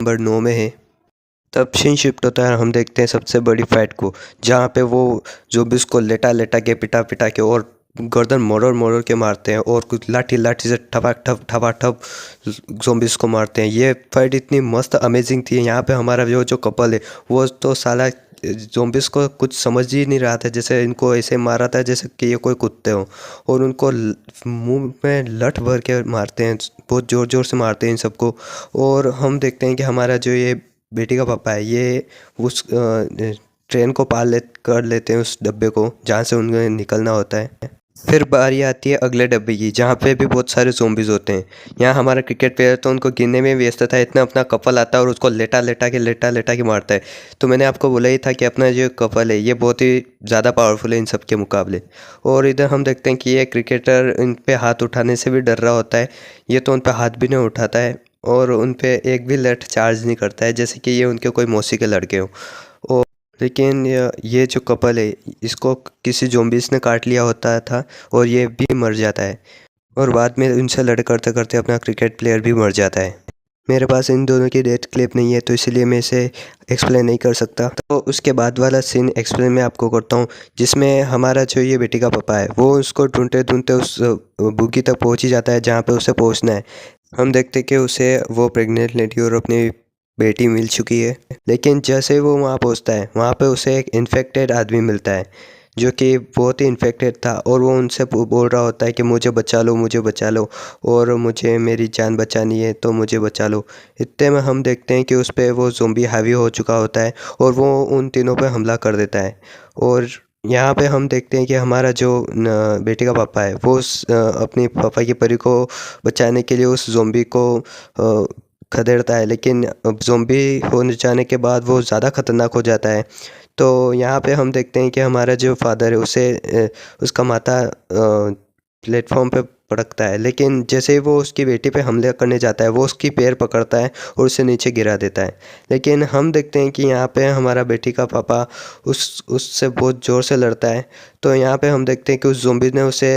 Number 9 में है। तब सीन शिफ्ट होता है, हम देखते हैं सबसे बड़ी फाइट को, जहाँ पे वो ज़ॉम्बीज़ को लेटा लेटा के पिटा पिटा के और गर्दन मोड़ मोड़ के मारते हैं और कुछ लाठी लाठी से ठपा ठप ज़ॉम्बीज़ को मारते हैं। ये फाइट इतनी मस्त अमेजिंग थी। यहाँ पे हमारा जो कपल है वो तो साला ज़ॉम्बीज़ को कुछ समझ ही नहीं रहा था, जैसे इनको ऐसे मारा था जैसे कि ये कोई कुत्ते हों, और उनको मुंह में लठ भर के मारते हैं, बहुत ज़ोर ज़ोर से मारते हैं इन सबको। और हम देखते हैं कि हमारा जो ये बेटी का पापा है, ये उस ट्रेन को पार ले कर लेते हैं, उस डब्बे को जहाँ से उन्हें निकलना होता है। फिर बारी आती है अगले डब्बे की, जहाँ पे भी बहुत सारे ज़ॉम्बीज़ होते हैं। यहाँ हमारा क्रिकेट प्लेयर तो उनको गिनने में व्यस्त था, इतना अपना कपल आता है और उसको लेटा लेटा के मारता है। तो मैंने आपको बोला ही था कि अपना जो कपल है ये बहुत ही ज़्यादा पावरफुल है इन सब के मुकाबले। और इधर हम देखते हैं कि ये क्रिकेटर इन पे हाथ उठाने से भी डर रहा होता है। ये तो उन पे हाथ भी नहीं उठाता है और उन पे एक भी लठ चार्ज नहीं करता है, जैसे कि ये उनके कोई मौसी के लड़के हों। और लेकिन ये जो कपल है, इसको किसी ज़ॉम्बीज़ ने काट लिया होता था और ये भी मर जाता है, और बाद में उनसे लड़ करते करते अपना क्रिकेट प्लेयर भी मर जाता है। मेरे पास इन दोनों की डेथ क्लिप नहीं है, तो इसलिए मैं इसे एक्सप्लेन नहीं कर सकता। तो उसके बाद वाला सीन एक्सप्लेन मैं आपको करता हूँ, जिसमें हमारा जो ये बेटी का पापा है वो उसको ढूंढते ढूंढते उस बुगी तक पहुँच ही जाता है जहाँ पे उसे पहुँचना है। हम देखते कि उसे वो प्रेग्नेंट लेडी और अपनी बेटी मिल चुकी है। लेकिन जैसे वो वहाँ पहुँचता है, वहाँ पे उसे एक इन्फेक्टेड आदमी मिलता है, जो कि बहुत ही इन्फेक्टेड था, और वो उनसे बोल रहा होता है कि मुझे बचा लो, मुझे बचा लो, और मुझे मेरी जान बचानी है तो मुझे बचा लो। इतने में हम देखते हैं कि उस पर वो ज़ॉम्बी हावी हो चुका होता है और वो उन तीनों पे हमला कर देता है। और यहाँ पे हम देखते हैं कि हमारा जो बेटी का पापा है वो अपनी पापा की परी को बचाने के लिए उस ज़ॉम्बी को खदेड़ता है, लेकिन अब ज़ॉम्बी हो जाने के बाद वो ज़्यादा ख़तरनाक हो जाता है। तो यहाँ पे हम देखते हैं कि हमारा जो फादर है उसे उसका माता प्लेटफॉर्म पे पटकता है, लेकिन जैसे ही वो उसकी बेटी पे हमले करने जाता है वो उसकी पैर पकड़ता है और उसे नीचे गिरा देता है। लेकिन हम देखते हैं कि यहाँ पे हमारा बेटी का पापा उससे बहुत ज़ोर से लड़ता है। तो यहाँ पे हम देखते हैं कि उस ज़ॉम्बी ने उसे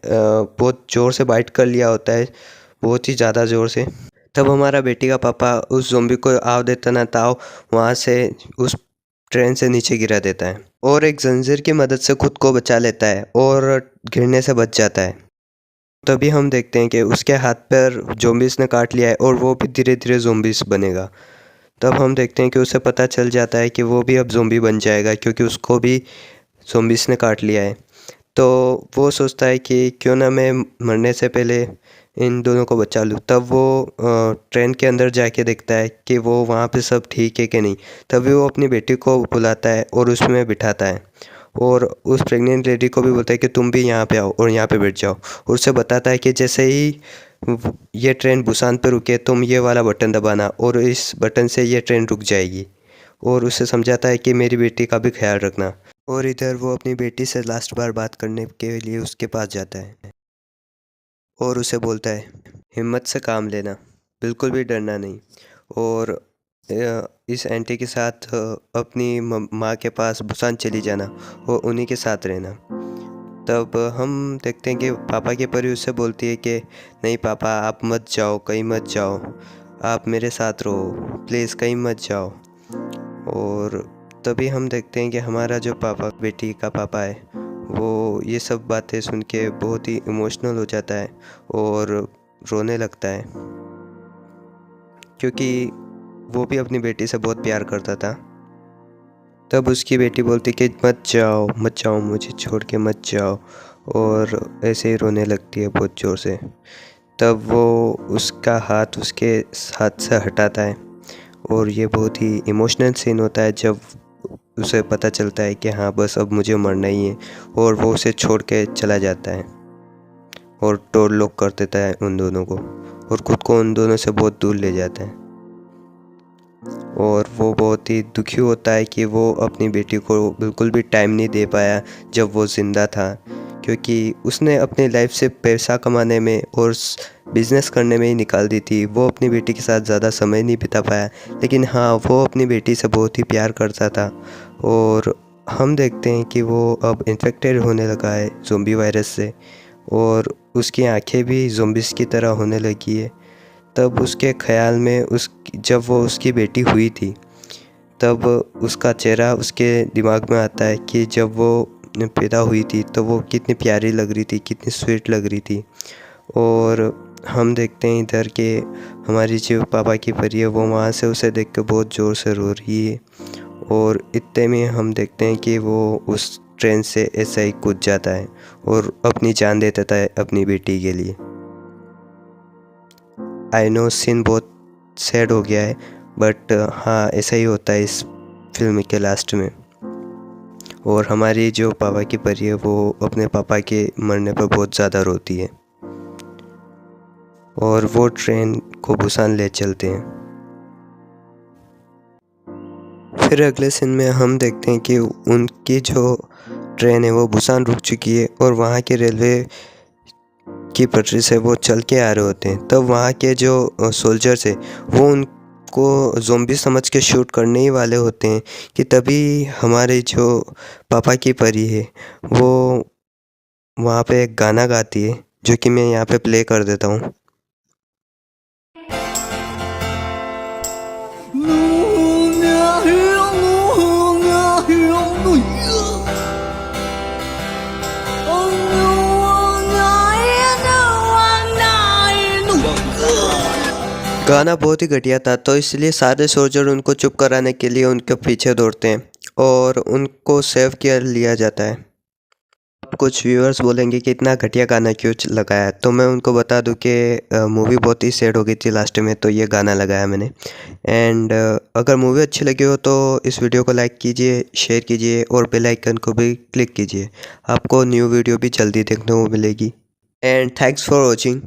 बहुत ज़ोर से बाइट कर लिया होता है, बहुत ही ज़्यादा ज़ोर से। तब हमारा बेटी का पापा उस ज़ॉम्बी को आव देता ना ताव वहाँ से उस ट्रेन से नीचे गिरा देता है और एक जंजीर की मदद से खुद को बचा लेता है और गिरने से बच जाता है। तभी हम देखते हैं कि उसके हाथ पैर ज़ॉम्बीज़ ने काट लिया है और वो भी धीरे धीरे ज़ॉम्बीज़ बनेगा। तब हम देखते हैं कि उसे पता चल जाता है कि वो भी अब ज़ॉम्बी बन जाएगा, क्योंकि उसको भी ज़ॉम्बीज़ ने काट लिया है। तो वो सोचता है कि क्यों ना मैं मरने से पहले इन दोनों को बचा लूँ। तब वो ट्रेन के अंदर जाके देखता है कि वो वहाँ पे सब ठीक है कि नहीं। तभी वो अपनी बेटी को बुलाता है और उसमें बिठाता है और उस प्रेग्नेंट लेडी को भी बोलता है कि तुम भी यहाँ पे आओ और यहाँ पे बैठ जाओ, और उसे बताता है कि जैसे ही ये ट्रेन बुसान पे रुके तुम ये वाला बटन दबाना और इस बटन से ये ट्रेन रुक जाएगी, और उसे समझाता है कि मेरी बेटी का भी ख्याल रखना। और इधर वो अपनी बेटी से लास्ट बार बात करने के लिए उसके पास जाता है और उसे बोलता है, हिम्मत से काम लेना, बिल्कुल भी डरना नहीं, और इस आंटी के साथ अपनी माँ के पास बुसान चली जाना और उन्हीं के साथ रहना। तब हम देखते हैं कि पापा की परी उससे बोलती है कि नहीं पापा, आप मत जाओ, कहीं मत जाओ, आप मेरे साथ रहो, प्लीज़ कहीं मत जाओ। और तभी हम देखते हैं कि हमारा जो पापा, बेटी का पापा है, वो ये सब बातें सुन के बहुत ही इमोशनल हो जाता है और रोने लगता है, क्योंकि वो भी अपनी बेटी से बहुत प्यार करता था। तब उसकी बेटी बोलती कि मत जाओ मत जाओ, मुझे छोड़ के मत जाओ, और ऐसे ही रोने लगती है बहुत ज़ोर से। तब वो उसका हाथ उसके हाथ से हटाता है और ये बहुत ही इमोशनल सीन होता है जब उसे पता चलता है कि हाँ बस अब मुझे मरना ही है, और वो उसे छोड़ के चला जाता है और डोर लॉक कर देता है उन दोनों को और ख़ुद को उन दोनों से बहुत दूर ले जाता है। और वो बहुत ही दुखी होता है कि वो अपनी बेटी को बिल्कुल भी टाइम नहीं दे पाया जब वो ज़िंदा था, क्योंकि उसने अपनी लाइफ से पैसा कमाने में और बिज़नेस करने में ही निकाल दी थी। वो अपनी बेटी के साथ ज़्यादा समय नहीं बिता पाया, लेकिन हाँ वो अपनी बेटी से बहुत ही प्यार करता था। और हम देखते हैं कि वो अब इन्फेक्टेड होने लगा है ज़ॉम्बी वायरस से, और उसकी आंखें भी ज़ॉम्बीज़ की तरह होने लगी है। तब उसके ख़्याल में जब वो उसकी बेटी हुई थी तब उसका चेहरा उसके दिमाग में आता है कि जब वो पैदा हुई थी तो वो कितनी प्यारी लग रही थी, कितनी स्वीट लग रही थी। और हम देखते हैं इधर के हमारी जो पापा की परी है वो वहाँ से उसे देख कर बहुत ज़ोर से रो रही है। और इतने में हम देखते हैं कि वो उस ट्रेन से ऐसा ही कूद जाता है और अपनी जान दे देता है अपनी बेटी के लिए। आई नो सीन बहुत सैड हो गया है, बट हाँ ऐसा ही होता है इस फिल्म के लास्ट में। और हमारी जो पापा की परी है वो अपने पापा के मरने पर बहुत ज़्यादा रोती है और वो ट्रेन को बुसान ले चलते हैं। फिर अगले सीन में हम देखते हैं कि उनकी जो ट्रेन है वो बुसान रुक चुकी है और वहाँ के रेलवे की पटरी से वो चल के आ रहे होते हैं। तब वहाँ के जो सोल्जर्स है वो उनको ज़ॉम्बी समझ के शूट करने ही वाले होते हैं कि तभी हमारे जो पापा की परी है वो वहाँ पे एक गाना गाती है जो कि मैं यहाँ पे प्ले कर देता हूँ। गाना बहुत ही घटिया था, तो इसलिए सारे सोल्जर उनको चुप कराने के लिए उनके पीछे दौड़ते हैं और उनको सेव किया लिया जाता है। कुछ व्यूअर्स बोलेंगे कि इतना घटिया गाना क्यों लगाया, तो मैं उनको बता दूं कि मूवी बहुत ही सैड हो गई थी लास्ट में, तो ये गाना लगाया मैंने। एंड अगर मूवी अच्छी लगी हो तो इस वीडियो को लाइक कीजिए, शेयर कीजिए और बेल आइकन को भी क्लिक कीजिए। आपको न्यू वीडियो भी जल्दी देखने को मिलेगी। And thanks for watching.